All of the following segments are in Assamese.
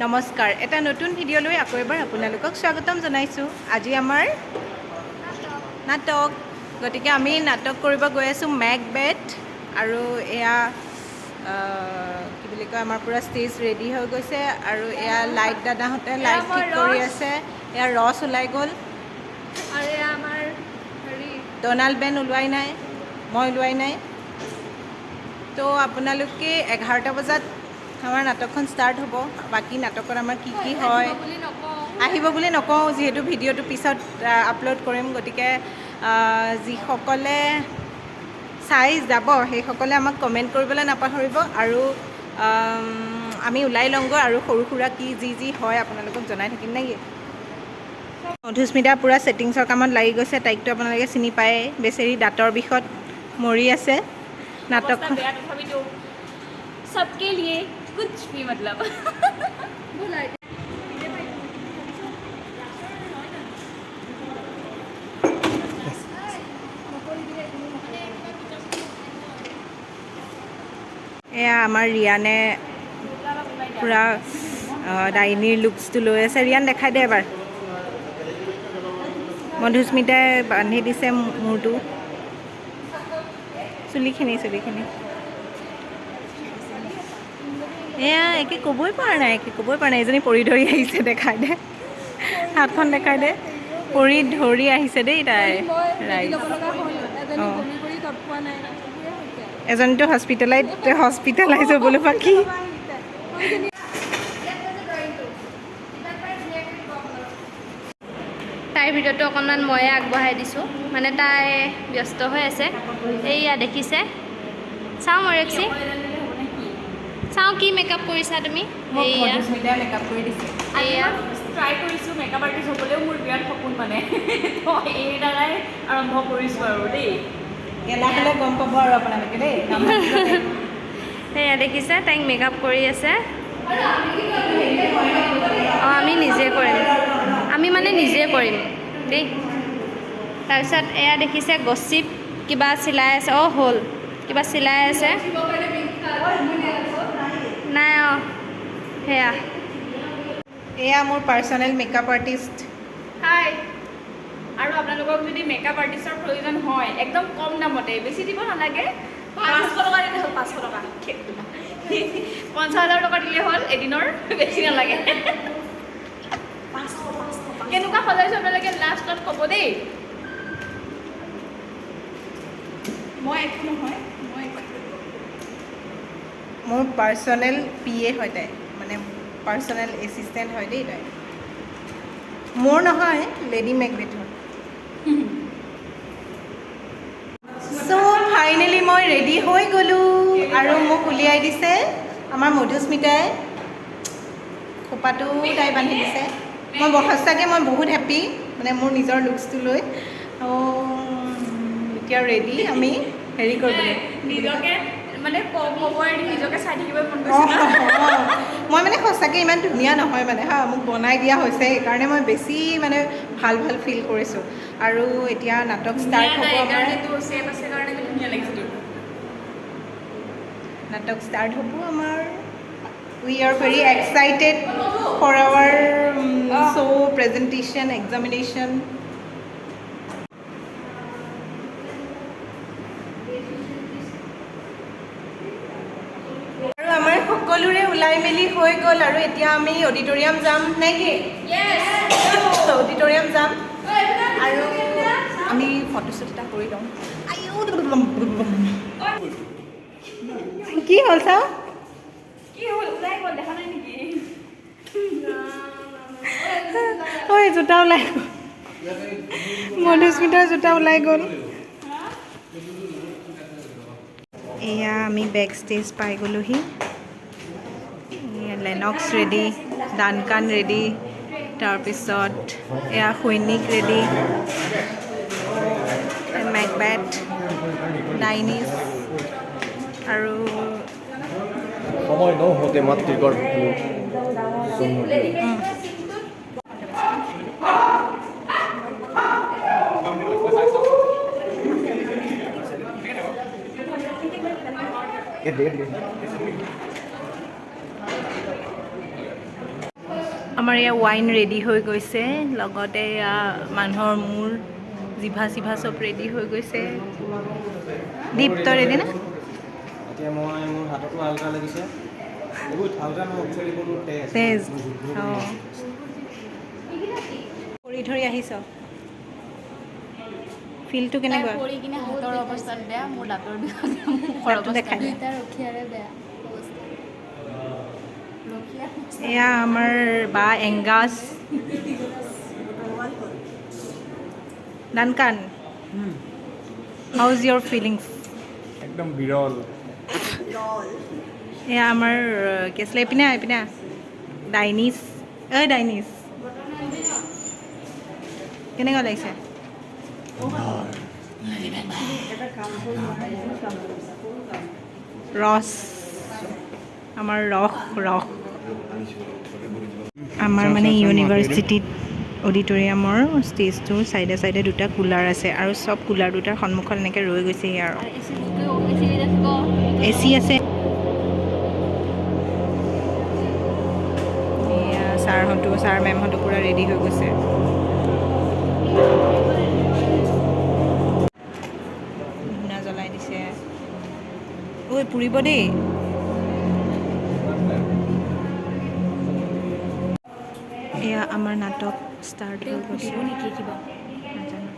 নমস্কাৰ এটা নতুন ভিডিঅ'লৈ আকৌ এবাৰ আপোনালোকক স্বাগতম জনাইছোঁ আজি আমাৰ নাটক গতিকে আমি নাটক কৰিব গৈ আছোঁ মেকবেথ আৰু এয়া কি বুলি কয় আমাৰ পুৰা ষ্টেজ ৰেডি হৈ গৈছে আৰু এয়া লাইট দাদাহঁতে লাইট ঠিক কৰি আছে এয়া ৰস ওলাই গ'ল আৰু এয়া আমাৰ হেৰি ডনাল্ড বেন ওলোৱাই নাই মই ওলোৱাই নাই তো আপোনালোকে 11টা বজাত আমাৰ নাটকখন ষ্টাৰ্ট হ'ব বাকী নাটকত আমাৰ কি কি হয় আহিব বুলি নকওঁ যিহেতু ভিডিঅ'টো পিছত আপলোড কৰিম গতিকে যিসকলে চাই যাব সেইসকলে আমাক কমেণ্ট কৰিবলৈ নাপাহৰিব আৰু আমি ওলাই লওঁগৈ আৰু সৰু সুৰা কি যি হয় আপোনালোকক জনাই থাকিম নেকি মধুস্মিতা পূৰা ছেটিংছৰ কামত লাগি গৈছে তাইকতো আপোনালোকে চিনি পায়েই বেচেৰি দাঁতৰ বিষত মৰি আছে নাটকখন सबके लिए कुछ भी मतलब এয়া আমাৰ ৰিয়ানে পূৰা ডাইনীৰ লুকছটো লৈ আছে ৰিয়ান দেখাই দে এবাৰ মধুস্মিতাই বান্ধি দিছে মূৰটো চুলিখিনি এয়া একে ক'বই পৰা নাই এজনী পৰি ধৰি আহিছে দেখাই দে হাতখন দেখাই দে পৰি ধৰি আহিছে দেই তাই ৰাইজ অঁ এজনীতো হস্পিটেলাইজ হ'বলৈ বাকী তাইৰ ভিডিঅ'টো অকণমান ময়ে আগবঢ়াই দিছোঁ মানে তাই ব্যস্ত হৈ আছে এইয়া দেখিছে চাওঁ মৰেক্সি চাওঁ কি মেকআপ কৰিছা তুমি মেকআপ কৰি দিছে এয়া ট্ৰাই কৰিছোঁ মেকআপ আৰ্টিষ্ট হ'বলৈও মোৰ বিৰাট সপোন মানে এই দ্বাৰাই আৰম্ভ কৰিছোঁ আৰু দেই গেলা হ'লে গম পাব আৰু আপোনালোকে দেই সেয়া দেখিছে তাইক মেকআপ কৰি আছে অঁ আমি নিজে কৰিম দেই তাৰপিছত এয়া দেখিছে গছিপ কিবা চিলাই আছে অঁ হ'ল কিবা চিলাই আছে নাই অঁ সেয়া এয়া মোৰ পাৰ্চনেল মেকআপ আৰ্টিষ্ট হাই আৰু আপোনালোকক যদি মেকআপ আৰ্টিষ্টৰ প্ৰয়োজন হয় একদম কম দামতে বেছি দিব নালাগে 500 টকা দিলে হ'ল 500 টকা 50,000 টকা দিলে হ'ল এদিনৰ বেছি নালাগে কেনেকুৱা সজাইছোঁ আপোনালোকে লাষ্টত ক'ব দেই মই একো নহয় মোৰ পাৰ্চনেল PA হয় তাই মানে পাৰ্চনেল এছিষ্টেণ্ট হয় দেই তাই মোৰ নহয় লেডি মেকবেথৰ চ' ফাইনেলি মই ৰেডি হৈ গ'লোঁ আৰু মোক উলিয়াই দিছে আমাৰ মধুস্মিতাই খোপাটো তাই বান্ধি দিছে সঁচাকৈ মই বহুত হেপ্পী মানে মোৰ নিজৰ লুকছটো লৈ এতিয়া ৰেডি আমি হেৰি কৰিবলৈ নিজকে মানে নিজকে চাই থাকিব মন মই মানে সঁচাকৈ ইমান ধুনীয়া নহয় মানে হা মোক বনাই দিয়া হৈছে সেইকাৰণে মই বেছি মানে ভাল ফিল কৰিছোঁ আৰু এতিয়া নাটক ষ্টাৰ্ট হ'ব আমাৰ we are very excited for our show presentation examination আৰু আমাৰ সকলোৰে ওলাই মেলি হৈ গ'ল আৰু এতিয়া আমি অডিটৰিয়াম যাম নেকি অডিটৰিয়াম যাম আৰু আমি ফটোশ্বুট এটা কৰি লওঁ কি হ'ল চাওঁ ঐ জোতা ওলাই গ'ল মধুস্মিতাৰ জোতা ওলাই গ'ল এয়া আমি বেক ষ্টেজ পাই গ'লোহি লেনক্স ৰেডি ডানকান ৰেডি তাৰপিছত এয়া সৈনিক ৰেডি মেকবেথ ডাইনিজ আৰু সময় নহওঁতে মাতৃগৰ্ভ আমাৰ ইয়াৰ ৱাইন ৰেডি হৈ গৈছে, লগতে এয়া মানুহৰ মূৰ জিভা চিভা চব ৰেডি হৈ গৈছে। দীপ্ত ৰেডি নে? এতিয়া মই মোৰ হাততো হালকা লাগিছে, বহুত হালকা নহয়, তেজ অঁ কৰি ধৰি আহিছ, ফিলটো কেনেকুৱা? পৰি কিনে হাতৰ অৱস্থাত বেয়া, মোৰ দাঁতৰ বিষত দাঁতটো দেখাই দে। ৰখিয়াৰে বেয়া। এয়া আমাৰ বা এংগাজ Duncan, how is your feelings? একদম বিৰল। এয়া আমাৰ কি আছিলে, এইপিনে ডাইনিছ, ডাইনিছ কেনেকুৱা লাগিছে? ৰস, আমাৰ ৰস আমাৰ মানে ইউনিভাৰ্চিটিত অডিটৰিয়ামৰ ষ্টেজটোৰ চাইডে চাইডে দুটা কুলাৰ আছে, আৰু চব কুলাৰ দুটাৰ সন্মুখত এনেকৈ ৰৈ গৈছে। আৰু এচি আছে। এয়া ছাৰ মেমহঁতো পূৰা ৰেডি হৈ গৈছে। ধূনা জ্বলাই দিছে, ঐ পুৰিব দেই। এয়া আমাৰ নাটক ষ্টাৰ্ট হৈ গৈছে নেকি কিবা নাজানো।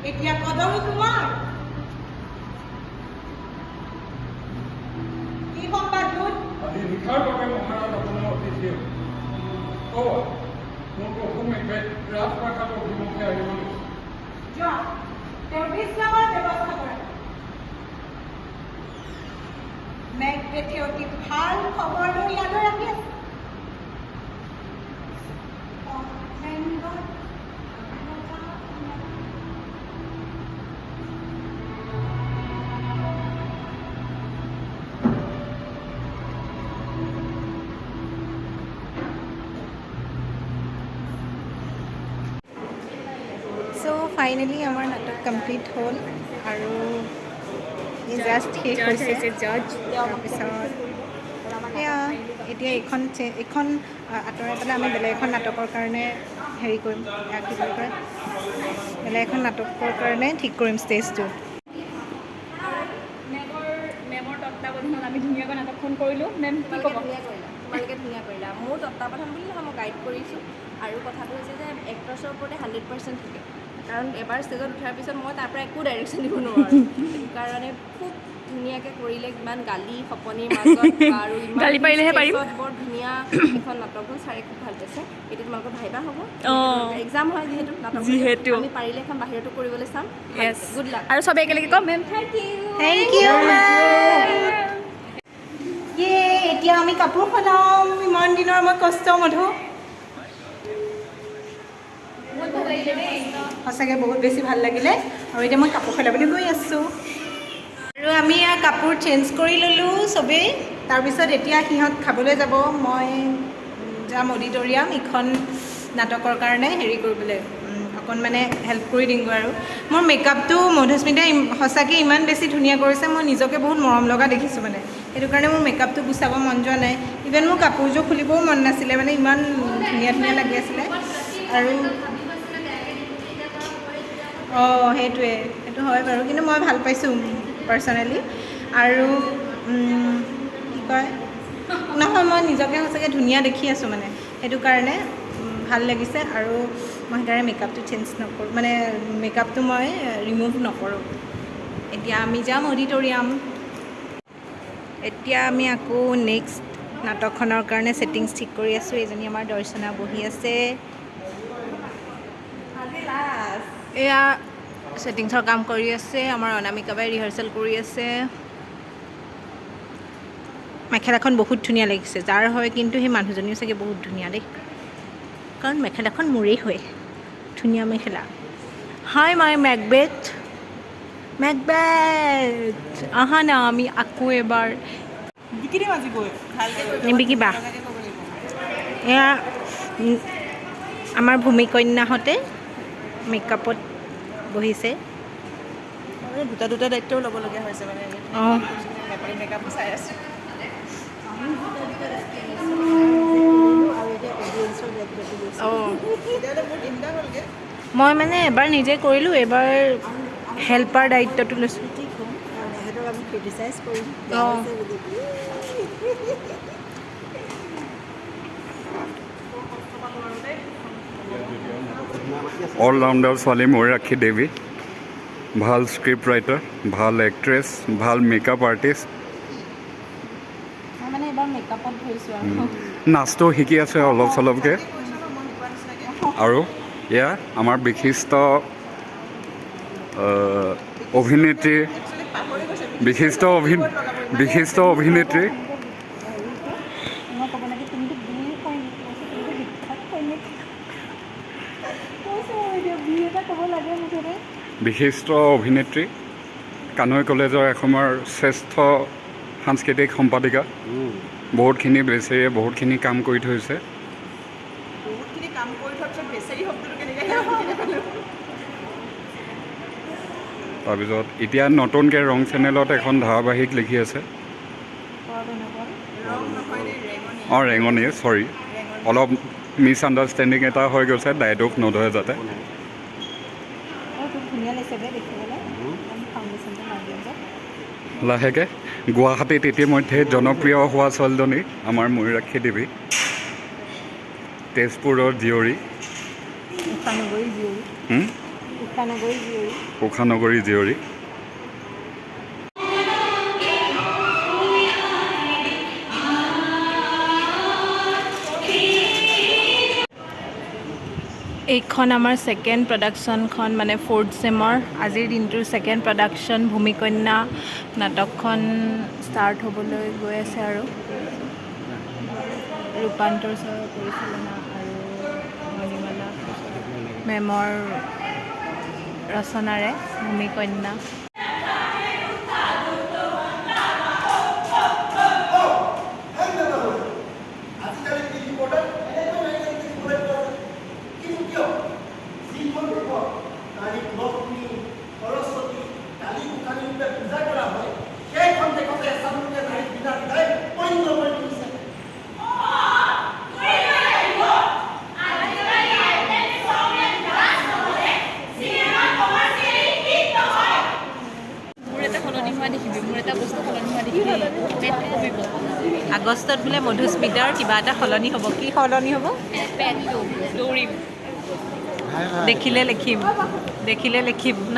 এতিয়া কদম তোমাৰ কি সংবাদ দূত? আজি নিশাৰ বাবে মহাৰাজ আপোনাৰ অতিথি মোৰ প্ৰভু মেঘবেদ ৰাজপ্ৰাসাদ অভিমুখে আহিব লৈছে। যোৱা, তেওঁৰ বিশ্ৰামৰ ব্যৱস্থা কৰে। মেঘবেথে অতি ভাল খবৰ লৈ ইয়ালৈ আহি আছে। চ' ফাইনেলি আমাৰ নাটক কমপ্লিট হ'ল, আৰু জাষ্ট শেষ হৈছে। তাৰপিছত সেয়া এতিয়া এইখন আঁতৰাই পেলাই আমি বেলেগ এখন নাটকৰ কাৰণে হেৰি কৰিম, কি বুলি কয়, বেলেগ এখন নাটকৰ কাৰণে ঠিক কৰিম ষ্টেজটো। মেমৰ তত্ত্বাৱধানত আমি ধুনীয়াকৈ নাটকখন কৰিলোঁ। মেম কি ক'ব? তোমালোকে ধুনীয়া কৰিলা। মোৰ তত্ত্বাৱধান বুলি নহয়, মই গাইড কৰিছোঁ। আৰু কথাটো হৈছে যে এক্টৰ্ছৰ ওপৰতে 100% থাকে, কাৰণ এবাৰ ষ্টেজত উঠাৰ পিছত মই তাৰ পৰা একো ডাইৰেকশ্যন দিব নোৱাৰোঁ। সেইটো কাৰণে খুব ধুনীয়াকৈ কৰিলে, ইমান গালি খপনিৰ মাজত আৰু গালি পাৰিলেহে পাৰিম। বৰ ধুনীয়া এখন নাটক হ'ল, ছাৰে খুব ভাল পাইছে। এতিয়া তোমালোকৰ ভাইবা হ'ব, এক্সাম হয় যিহেতু নাটক, আমি পাৰিলে এখন বাহিৰতো কৰিবলৈ চাম। Good luck. আৰু চবে একেলগে কম মেম থেংক ইউ। Thank you. এতিয়া আমি কাপোৰ সলাম। ইমান দিনৰ মই কষ্ট মধু, সঁচাকৈ বহুত বেছি ভাল লাগিলে। আৰু এতিয়া মই কাপোৰ সলাবলৈ গৈ আছোঁ, আৰু আমি কাপোৰ চেঞ্জ কৰি ল'লোঁ চবেই। তাৰপিছত এতিয়া সিহঁত খাবলৈ যাব, মই যাম অডিটৰিয়াম ইখন নাটকৰ কাৰণে হেৰি কৰিবলৈ, অকণ মানে হেল্প কৰি দিমগৈ। আৰু মোৰ মেকআপটো মধুস্মিতাই সঁচাকৈ ইমান বেছি ধুনীয়া কৰিছে, মই নিজকে বহুত মৰম লগা দেখিছোঁ মানে। সেইটো কাৰণে মোৰ মেকআপটো গুচাব মন যোৱা নাই। ইভেন মোৰ কাপোৰযোৰ খুলিবও মন নাছিলে, মানে ইমান ধুনীয়া ধুনীয়া লাগি আছিলে। আৰু সেইটোৱে, সেইটো হয় বাৰু, কিন্তু মই ভাল পাইছোঁ পাৰ্চনেলি। আৰু কি কয়, নহয়, মই নিজকে সঁচাকৈ ধুনীয়া দেখি আছোঁ মানে, সেইটো কাৰণে ভাল লাগিছে। আৰু মই সেইকাৰণে মেকআপটো চেঞ্জ নকৰোঁ, মানে মেকআপটো মই ৰিমুভ নকৰোঁ। এতিয়া আমি যাম অডিটৰিয়াম। এতিয়া আমি আকৌ নেক্সট নাটকখনৰ কাৰণে ছেটিংছ ঠিক কৰি আছোঁ। এজনী আমাৰ দৰ্শনা বহি আছে, এয়া ছেটিংছৰ কাম কৰি আছে। আমাৰ অনামিকা বাই ৰিহাৰ্চেল কৰি আছে। মেখেলাখন বহুত ধুনীয়া লাগিছে, যাৰ হয়, কিন্তু সেই মানুহজনীও চাগে বহুত ধুনীয়া দেই, কাৰণ মেখেলাখন মোৰেই হয়। ধুনীয়া মেখেলা। হাই মাই মেকবেথ, আহা না আমি আকৌ এবাৰ বিকি দিম আজি গৈ ভালকৈ নিবিকিবা এয়া আমাৰ ভূমিকন্যাহঁতে মেকআপত বহিছে দুটা দুটা দায়িত্বও ল'বলগীয়া হৈছে মানে অঁ মেকআপ চাই আছোঁ অঁ তেতিয়াহ'লে মোৰ তিনিটা হ'লগৈ মই মানে এবাৰ নিজে কৰিলোঁ এবাৰ হেল্পাৰ দায়িত্বটো লৈছোঁ সিহঁতক আমি ক্ৰিটিচাইজ কৰিম অঁ অলৰাউণ্ডাৰ ছোৱালী ময়ূৰাক্ষী দেৱী ভাল স্ক্ৰিপ্ট ৰাইটাৰ ভাল এক্ট্ৰেছ ভাল মেকআপ আৰ্টিষ্ট মই মানে এবাৰ মেকআপত ধৰিছোঁ আৰু নাচটো শিকি আছে অলপ চলপকৈ আৰু এয়া আমাৰ বিশিষ্ট অভিনেত্ৰী বিশিষ্ট অভিনেত্ৰী মই ক'ব লাগে তুমিতো বিয়ে হয় বি এটা ক'ব লাগে মুঠতে বিশিষ্ট অভিনেত্ৰী কানৈ কলেজৰ এসময়ৰ শ্ৰেষ্ঠ সাংস্কৃতিক সম্পাদিকা বহুতখিনি বেচেৰিয়ে বহুতখিনি কাম কৰি থৈছে বহুতখিনি কাম কৰি থোৱাৰ পিছত বেচেৰি শব্দটো কেনেকৈ তাৰপিছত এতিয়া নতুনকৈ ৰং চেনেলত এখন ধাৰাবাহিক লিখি আছে ৰং নহয় দেই ৰেঙনি অঁ ৰেঙনি চৰি অলপ মিছ আণ্ডাৰষ্টেণ্ডিং এটা হৈ গৈছে দায়দোষ নধৰে যাতে অঁ তোক ধুনীয়া লাগিছে বে দেখিবলৈ ফাউণ্ডেশ্যনটো মাৰি দিম যে লাহেকৈ গুৱাহাটীত ইতিমধ্যে জনপ্ৰিয় হোৱা ছোৱালীজনী আমাৰ ময়ূৰাক্ষী দেৱী তেজপুৰৰ জীয়ৰী উষানগৰী জীয়ৰী উষানগৰী জীয়ৰী উষানগৰী জীয়ৰী এইখন আমাৰ ছেকেণ্ড প্ৰডাকশ্যনখন মানে 4th চেমৰ আজিৰ দিনটোৰ ছেকেণ্ড প্ৰডাকশ্যন ভূমিকন্যা নাটকখন ষ্টাৰ্ট হ'বলৈ গৈ আছে আৰু ৰূপান্তৰ ছাৰৰ পৰিচালনা আৰু মণিমালা মেমৰ ৰচনাৰে ভূমিকন্যা আগষ্টত বোলে মধুস্মিতাৰ কিবা এটা সলনি হ'ব কি সলনি হ'ব দেখিলে লিখিম ন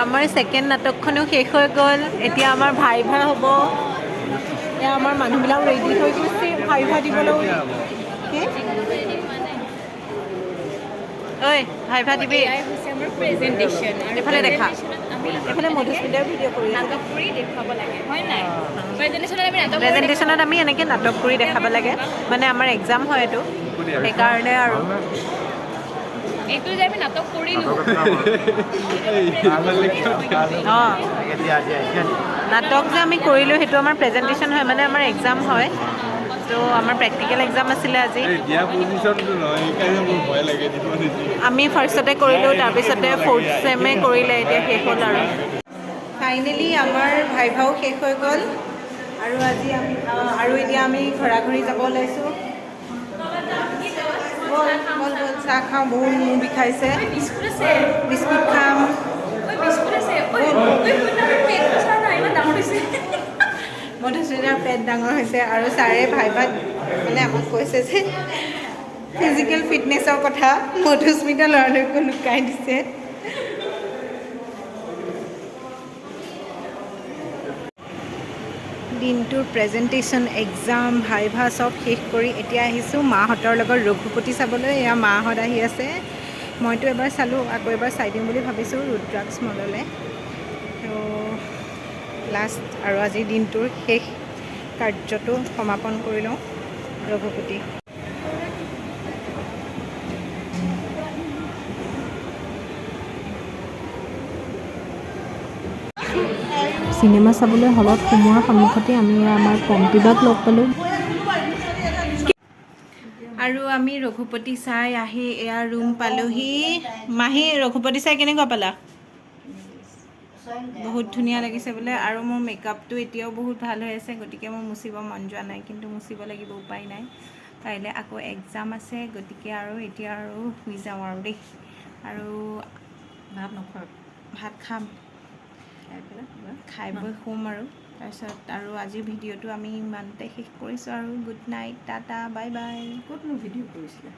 আমাৰ ছেকেণ্ড নাটকখনো শেষ হৈ গ'ল এতিয়া আমাৰ ভাইভা হ'ব এয়া আমাৰ মানুহবিলাক ৰেডি হৈ গৈছে ভাইভা দিবলৈ ঐ ভাইভা দিবি এইফালে দেখা এইফালে মধুস্মিতাৰ ভিডিঅ' কৰি আছে প্ৰেজেণ্টেশ্যনত আমি এনেকৈ নাটক কৰি দেখাব লাগে মানে আমাৰ এক্সাম হয় এইটো সেইকাৰণে আৰু এইটো যে আমি নাটক কৰিলোঁ অঁ নাটক যে আমি কৰিলোঁ সেইটো আমাৰ প্ৰেজেণ্টেশ্যন হয় মানে আমাৰ এক্সাম হয় তো আমাৰ প্ৰেক্টিকেল এক্সাম আছিলে আজি আমি ফাৰ্ষ্টতে কৰিলোঁ তাৰপিছতে 4th চেমে কৰিলে এতিয়া শেষ হ'ল আৰু ফাইনেলি আমাৰ ভাইভাও শেষ হৈ গ'ল আৰু আজি আমি আৰু এতিয়া আমি ঘৰা ঘৰি যাব ওলাইছোঁ বল চাহ খাওঁ বহুত মূৰ বিষাইছে বিস্কুট খাম মধুস্মিতাৰ পেট ডাঙৰ হৈছে আৰু ছাৰে ভাইভাত মানে আমাক কৈছে যে ফিজিকেল ফিটনেছৰ কথা মধুস্মিতা ল'ৰাটোকো লুকাই দিছে দিনটোৰ প্ৰেজেণ্টেশ্যন এক্সাম ভাইভা চব শেষ কৰি এতিয়া আহিছোঁ মাহঁতৰ লগত ৰঘুপতি চাবলৈ এয়া মাহঁত আহি আছে মইতো এবাৰ চালোঁ আকৌ এবাৰ চাই দিম বুলি ভাবিছোঁ ৰুদ্ৰাক্ষ মললৈ তো লাষ্ট আৰু আজিৰ দিনটোৰ শেষ কাৰ্যটো সমাপন কৰি লওঁ ৰঘুপতি চিনেমা চাবলৈ হলত সোমোৱাৰ সন্মুখতে আমি আমাৰ পম্পীবাক লগ পালোঁ। আৰু আমি ৰঘুপতি চাই আহি এয়া ৰুম পালোহি। মাহী ৰঘুপতি চাই কেনেকুৱা পালা? বহুত ধুনীয়া লাগিছে বোলে। আৰু মোৰ মেকআপটো এতিয়াও বহুত ভাল হৈ আছে, গতিকে মোৰ মুচিব মন যোৱা নাই, কিন্তু মুচিব লাগিব, উপায় নাই। কাইলৈ আকৌ এক্সাম আছে, গতিকে আৰু এতিয়া আৰু শুই যাওঁ আৰু দেই। আৰু ভাত নখোৱা? ভাত খাম, খাই বৈ শুম আৰু তাৰপিছত আৰু আজিৰ ভিডিঅ'টো আমি ইমানতে শেষ কৰিছোঁ আৰু good night, Tata, bye bye. ক'তনো ভিডিঅ' কৰিছিলে?